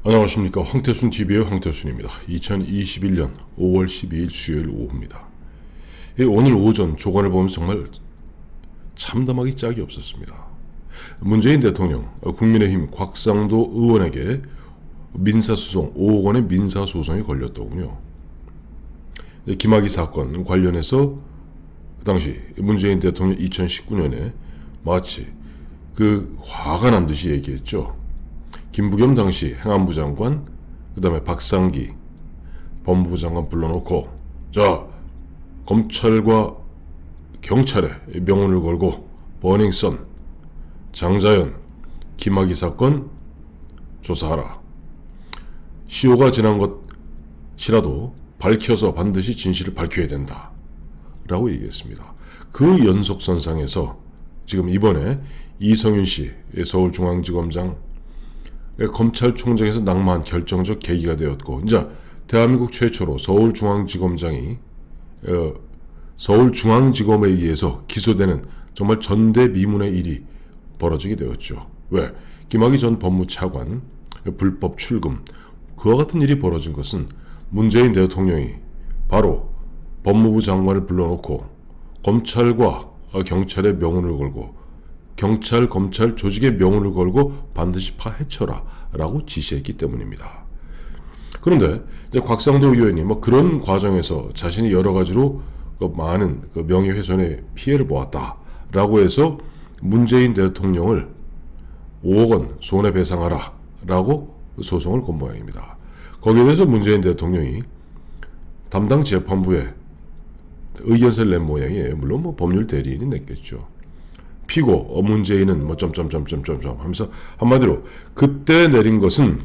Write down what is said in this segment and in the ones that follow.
안녕하십니까. 황태순TV의 황태순입니다. 2021년 5월 12일 수요일 오후입니다. 오늘 오전 조간을 보면 정말 참담하기 짝이 없었습니다. 문재인 대통령, 국민의힘 곽상도 의원에게 민사소송 5억 원의 민사소송이 걸렸더군요. 김학의 사건 관련해서 그 당시 문재인 대통령 2019년에 마치 화가 난 듯이 얘기했죠. 김부겸 당시 행안부 장관, 그 다음에 박상기 법무부 장관 불러놓고, 자, 검찰과 경찰에 명운을 걸고 버닝썬, 장자연, 김학의 사건 조사하라. 시효가 지난 것이라도 밝혀서 반드시 진실을 밝혀야 된다 라고 얘기했습니다. 그 연속선상에서 지금 이번에 이성윤 씨 서울중앙지검장 검찰총장에서 낙마한 결정적 계기가 되었고, 이제 대한민국 최초로 서울중앙지검장이 서울중앙지검에 의해서 기소되는 정말 전대미문의 일이 벌어지게 되었죠. 왜? 김학의 전 법무차관 불법 출금, 그와 같은 일이 벌어진 것은 문재인 대통령이 바로 법무부 장관을 불러놓고 검찰과 경찰의 명운을 걸고 경찰, 검찰 조직의 명운을 걸고 반드시 파헤쳐라 라고 지시했기 때문입니다. 그런데 이제 곽상도 의원이 그런 과정에서 자신이 여러 가지로 많은 명예훼손의 피해를 보았다 라고 해서 문재인 대통령을 5억 원 손해배상하라 라고 소송을 건 모양입니다. 거기에 대해서 문재인 대통령이 담당 재판부에 의견서를 낸 모양이에요. 물론 법률 대리인이 냈겠죠. 피고 문재인은 점점점점점점 하면서 한마디로 그때 내린 것은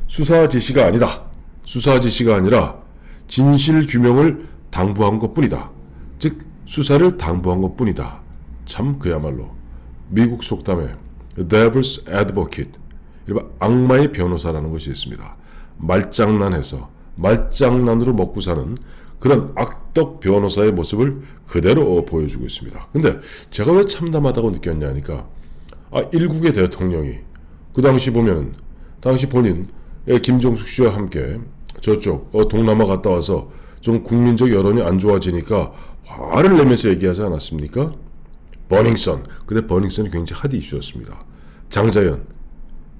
수사 지시가 아니다. 수사 지시가 아니라 진실 규명을 당부한 것뿐이다. 즉 수사를 당부한 것뿐이다. 참 그야말로 미국 속담에 Devil's Advocate, 일반 악마의 변호사라는 것이 있습니다. 말장난해서 말장난으로 먹고 사는 그런 악덕 변호사의 모습을 그대로 보여주고 있습니다. 근데 제가 왜 참담하다고 느꼈냐 하니까, 일국의 대통령이 그 당시 보면은 당시 본인 김종숙 씨와 함께 저쪽 동남아 갔다 와서 좀 국민적 여론이 안 좋아지니까 화를 내면서 얘기하지 않았습니까? 버닝썬. 근데 버닝썬이 굉장히 핫 이슈였습니다. 장자연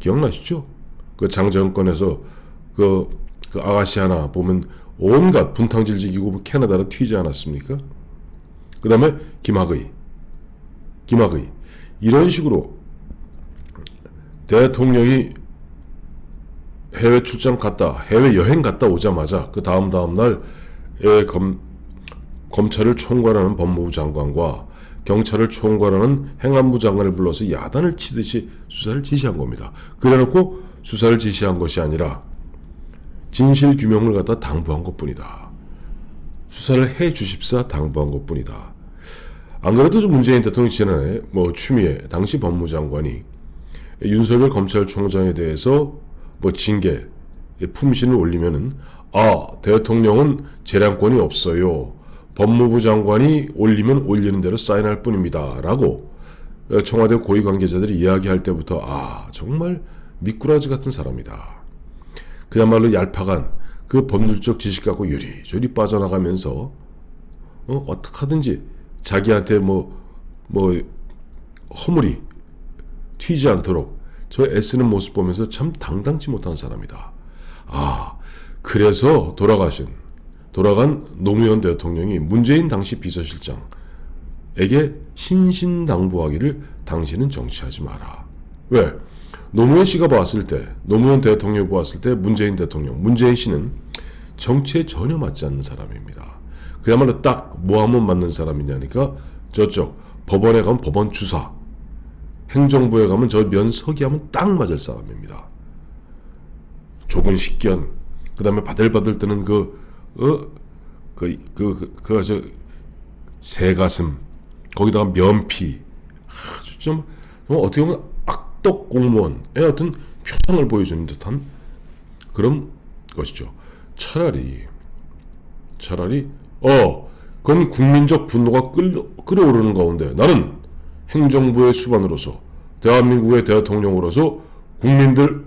기억나시죠? 그 장자연 건에서 그 아가씨 하나 보면 온갖 분탕질 지기고 캐나다로 튀지 않았습니까? 그 다음에 김학의 이런 식으로 대통령이 해외 출장 갔다, 해외 여행 갔다 오자마자 그 다음 날 검찰을 총괄하는 법무부 장관과 경찰을 총괄하는 행안부 장관을 불러서 야단을 치듯이 수사를 지시한 겁니다. 그래놓고 수사를 지시한 것이 아니라 진실 규명을 갖다 당부한 것뿐이다. 수사를 해 주십사 당부한 것뿐이다. 안 그래도 문재인 대통령 지난해 추미애 당시 법무장관이 윤석열 검찰총장에 대해서 징계 품신을 올리면은, 대통령은 재량권이 없어요. 법무부 장관이 올리면 올리는 대로 사인할 뿐입니다 라고 청와대 고위 관계자들이 이야기할 때부터 정말 미꾸라지 같은 사람이다. 그야말로 얄팍한 그 법률적 지식 갖고 요리조리 빠져나가면서 어떻게 하든지 자기한테 허물이 튀지 않도록 저 애쓰는 모습 보면서 참 당당치 못한 사람이다. 그래서 돌아간 노무현 대통령이 문재인 당시 비서실장에게 신신당부하기를 당신은 정치하지 마라. 왜? 노무현 씨가 봤을 때, 노무현 대통령이 봤을 때 문재인 씨는 정치에 전혀 맞지 않는 사람입니다. 그야말로 딱 뭐 하면 맞는 사람이냐니까 저쪽 법원에 가면 법원 주사, 행정부에 가면 저 면서기 하면 딱 맞을 사람입니다. 좁은 식견, 그 다음에 바들바들 뜨는 새가슴, 거기다가 면피, 아주 좀 어떻게 보면 악덕 공무원의 어떤 표상을 보여주는 듯한 그런 것이죠. 차라리 그건 국민적 분노가 끓어오르는 가운데 나는 행정부의 수반으로서 대한민국의 대통령으로서 국민들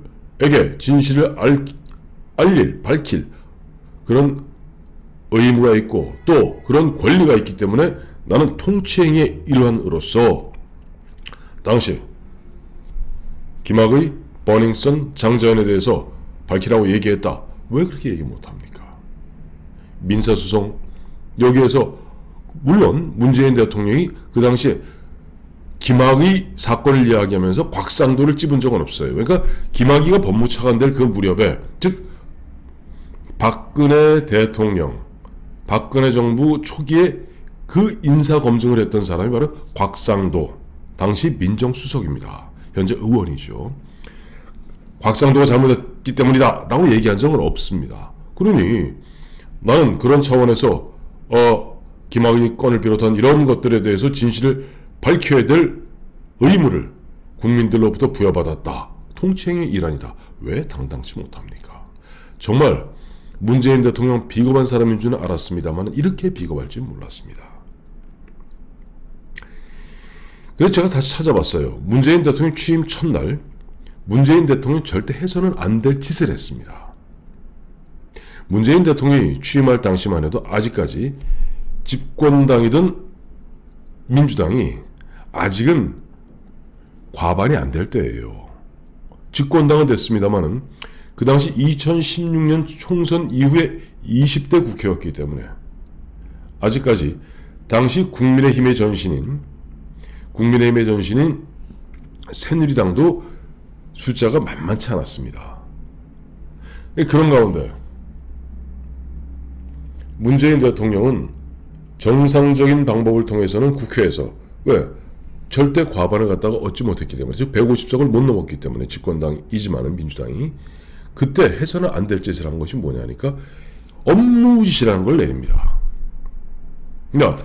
진실을 밝힐 그런 의무가 있고 또 그런 권리가 있기 때문에 나는 통치행위의 일환으로서 당시 김학의, 버닝썬, 장자연에 대해서 밝히라고 얘기했다. 왜 그렇게 얘기 못합니까? 민사소송 여기에서 물론 문재인 대통령이 그 당시에 김학의 사건을 이야기하면서 곽상도를 찝은 적은 없어요. 그러니까 김학의가 법무차관 될 그 무렵에 즉 박근혜 대통령, 박근혜 정부 초기에 그 인사검증을 했던 사람이 바로 곽상도, 당시 민정수석입니다. 현재 의원이죠. 곽상도가 잘못했기 때문이다 라고 얘기한 적은 없습니다. 그러니 나는 그런 차원에서 김학의 건을 비롯한 이런 것들에 대해서 진실을 밝혀야 될 의무를 국민들로부터 부여받았다. 통치행위의 일환이다. 왜 당당치 못합니까? 정말 문재인 대통령 비겁한 사람인 줄은 알았습니다만 이렇게 비겁할 줄 몰랐습니다. 그래서 제가 다시 찾아봤어요. 문재인 대통령 취임 첫날 문재인 대통령이 절대 해서는 안 될 짓을 했습니다. 문재인 대통령이 취임할 당시만 해도 아직까지 집권당이든 민주당이 아직은 과반이 안 될 때예요. 집권당은 됐습니다만은 그 당시 2016년 총선 이후에 20대 국회였기 때문에 아직까지 당시 국민의힘의 전신인 새누리당도 숫자가 만만치 않았습니다. 그런 가운데 문재인 대통령은 정상적인 방법을 통해서는 국회에서 왜? 절대 과반을 갖다가 얻지 못했기 때문에 즉 150석을 못 넘었기 때문에 집권당이지만은 민주당이 그때 해서는 안 될 짓을 한 것이 뭐냐니까 업무지시라는 걸 내립니다. 그러니까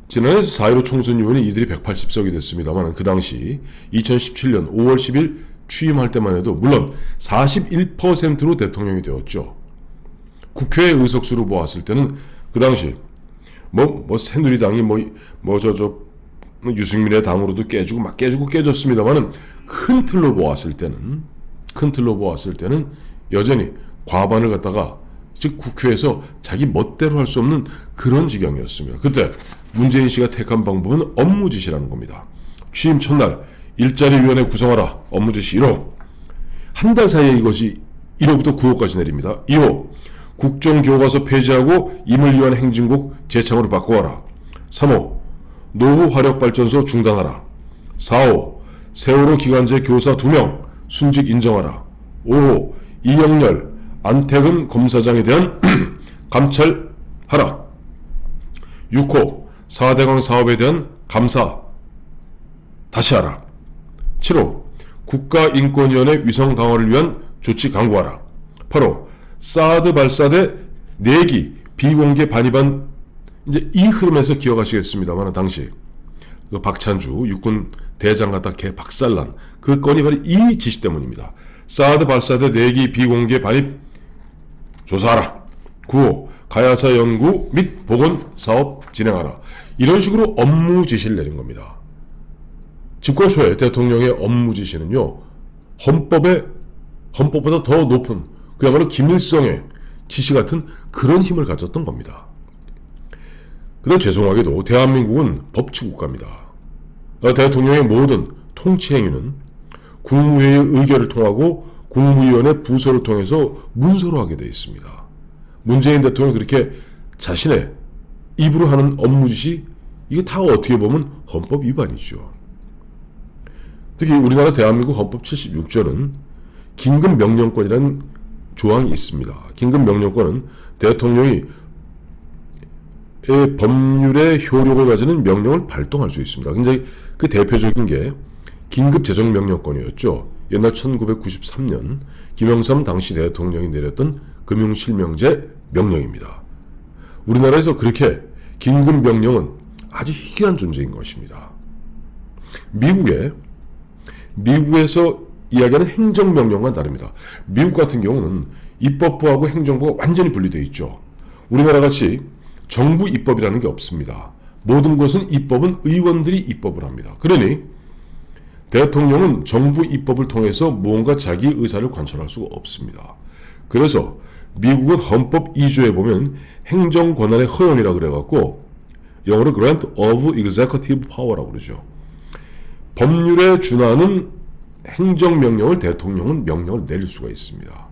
지난해 4.15 총선 이후에 이들이 180석이 됐습니다만 그 당시 2017년 5월 10일 취임할 때만 해도 물론 41%로 대통령이 되었죠. 국회 의석수로 보았을 때는 그 당시 새누리당이 유승민의 당으로도 깨졌습니다만은 큰 틀로 보았을 때는 여전히 과반을 갖다가 즉 국회에서 자기 멋대로 할 수 없는 그런 지경이었습니다. 그때 문재인 씨가 택한 방법은 업무지시라는 겁니다. 취임 첫날 일자리위원회 구성하라. 업무지시 1호. 한 달 사이에 이것이 1호부터 9호까지 내립니다. 2호. 국정교과서 폐지하고 임을위한 행진곡 재창으로 바꿔와라. 3호. 노후 화력발전소 중단하라. 4호. 세월호 기간제 교사 2명 순직 인정하라. 5호. 이영렬, 안태근 검사장에 대한 감찰하라. 6호. 4대강 사업에 대한 감사 다시 하라. 7호. 국가인권위원회 위성 강화를 위한 조치 강구하라. 8호. 사드 발사대 4기 비공개 반입안 이제 이 흐름에서 기억하시겠습니다만 당시 그 박찬주 육군 대장 갖다 개 박살난 그 건이 바로 이 지시 때문입니다. 사드 발사대 4기 비공개 반입 조사하라. 9호. 가야사 연구 및 복원 사업 진행하라. 이런 식으로 업무 지시를 내린 겁니다. 집권 초에 대통령의 업무 지시는요, 헌법보다 더 높은 그야말로 김일성의 지시 같은 그런 힘을 가졌던 겁니다. 그런데 죄송하게도 대한민국은 법치국가입니다. 대통령의 모든 통치 행위는 국무회의 의결을 통하고 국무위원회 부서를 통해서 문서로 하게 되어 있습니다. 문재인 대통령이 그렇게 자신의 입으로 하는 업무 지시 이게 다 어떻게 보면 헌법 위반이죠. 특히 우리나라 대한민국 헌법 76조는 긴급명령권이라는 조항이 있습니다. 긴급명령권은 대통령이 법률의 효력을 가지는 명령을 발동할 수 있습니다. 굉장히 그 대표적인 게 긴급재정명령권이었죠. 옛날 1993년 김영삼 당시 대통령이 내렸던 금융실명제 명령입니다. 우리나라에서 그렇게 긴급명령은 아주 희귀한 존재인 것입니다. 미국에서 이야기하는 행정명령과 다릅니다. 미국 같은 경우는 입법부하고 행정부가 완전히 분리되어 있죠. 우리나라 같이 정부 입법이라는 게 없습니다. 모든 것은 입법은 의원들이 입법을 합니다. 그러니 대통령은 정부 입법을 통해서 무언가 자기 의사를 관철할 수가 없습니다. 그래서 미국은 헌법 2조에 보면 행정 권한의 허용이라 그래갖고 영어로 Grant of Executive Power라고 그러죠. 법률에 준하는 행정명령을 대통령은 명령을 내릴 수가 있습니다.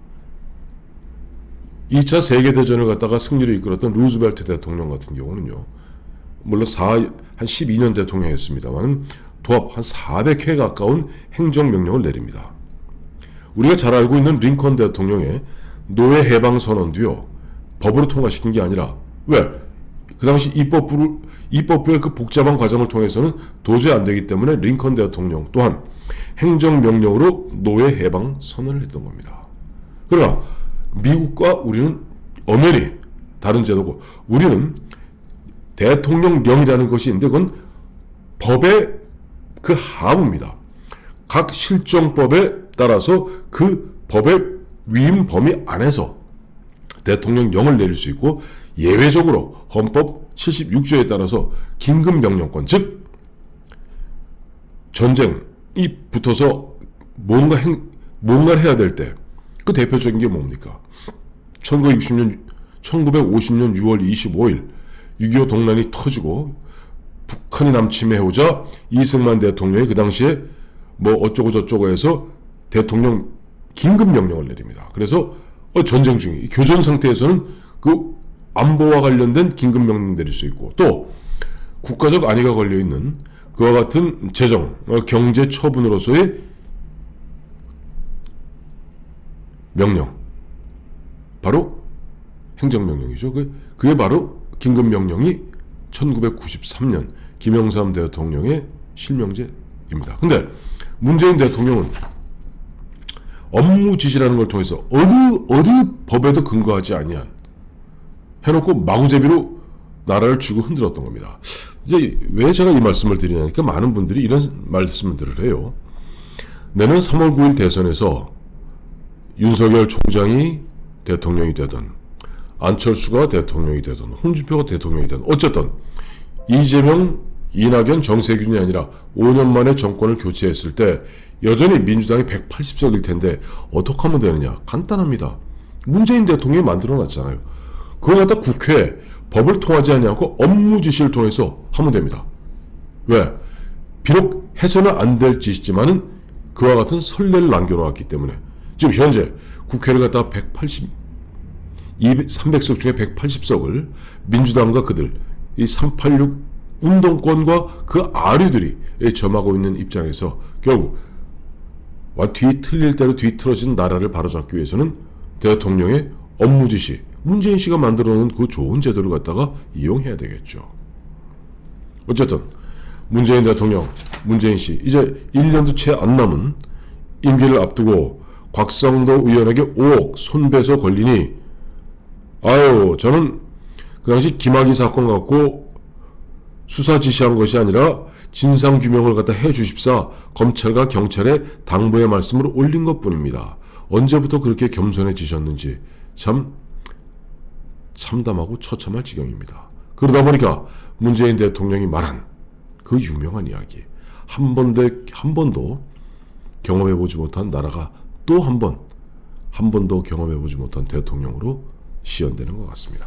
2차 세계대전을 갖다가 승리를 이끌었던 루즈벨트 대통령 같은 경우는요, 물론 한 12년 대통령 했습니다만 도합 한 400회 가까운 행정명령을 내립니다. 우리가 잘 알고 있는 링컨 대통령의 노예 해방 선언도요, 법으로 통과시킨 게 아니라, 왜? 그 당시 입법부의 그 복잡한 과정을 통해서는 도저히 안 되기 때문에 링컨 대통령 또한 행정명령으로 노예 해방 선언을 했던 겁니다. 그러나 미국과 우리는 엄연히 다른 제도고, 우리는 대통령령이라는 것이 있는데 그건 법의 그 하부입니다. 각 실정법에 따라서 그 법의 위임 범위 안에서 대통령령을 내릴 수 있고, 예외적으로 헌법 76조에 따라서 긴급명령권, 즉 전쟁이 붙어서 뭔가를 해야 될 때 그 대표적인 게 뭡니까? 1950년 6월 25일 6.25 동란이 터지고 북한이 남침해오자 이승만 대통령이 그 당시에 뭐 어쩌고 저쩌고 해서 대통령 긴급명령을 내립니다. 그래서 전쟁 중에 교전 상태에서는 그 안보와 관련된 긴급명령 내릴 수 있고, 또 국가적 안위가 걸려있는 그와 같은 재정, 경제 처분으로서의 명령, 바로 행정명령이죠. 그게 바로 긴급명령이 1993년 김영삼 대통령의 실명제입니다. 근데 문재인 대통령은 업무 지시라는 걸 통해서 어느 법에도 근거하지 아니한 해놓고 마구제비로 나라를 쥐고 흔들었던 겁니다. 이제 왜 제가 이 말씀을 드리냐니까 많은 분들이 이런 말씀들을 해요. 내년 3월 9일 대선에서 윤석열 총장이 대통령이 되든 안철수가 대통령이 되든 홍준표가 대통령이 되든 어쨌든 이재명, 이낙연, 정세균이 아니라 5년 만에 정권을 교체했을 때 여전히 민주당이 180석일 텐데 어떻게 하면 되느냐? 간단합니다. 문재인 대통령이 만들어놨잖아요. 그거 갖다 국회에 법을 통하지 않고 업무 지시를 통해서 하면 됩니다. 왜? 비록 해서는 안 될 짓이지만은 그와 같은 선례를 남겨놓았기 때문에 지금 현재 국회를 갖다가 300석 중에 180석을 민주당과 그들 이 386 운동권과 그 아류들이 점하고 있는 입장에서 결국 뒤 틀릴 대로 뒤틀어진 나라를 바로잡기 위해서는 대통령의 업무 지시, 문재인 씨가 만들어 놓은 그 좋은 제도를 갖다가 이용해야 되겠죠. 어쨌든 문재인 대통령, 문재인 씨 이제 1년도 채 안 남은 임기를 앞두고 곽상도 의원에게 5억 손배소 걸리니 저는 그 당시 김학의 사건 갖고 수사 지시한 것이 아니라 진상규명을 갖다 해주십사 검찰과 경찰에 당부의 말씀을 올린 것뿐입니다. 언제부터 그렇게 겸손해지셨는지 참 참담하고 처참할 지경입니다. 그러다 보니까 문재인 대통령이 말한 그 유명한 이야기, 한 번도 경험해보지 못한 나라가 또 한 번도 경험해보지 못한 대통령으로 시연되는 것 같습니다.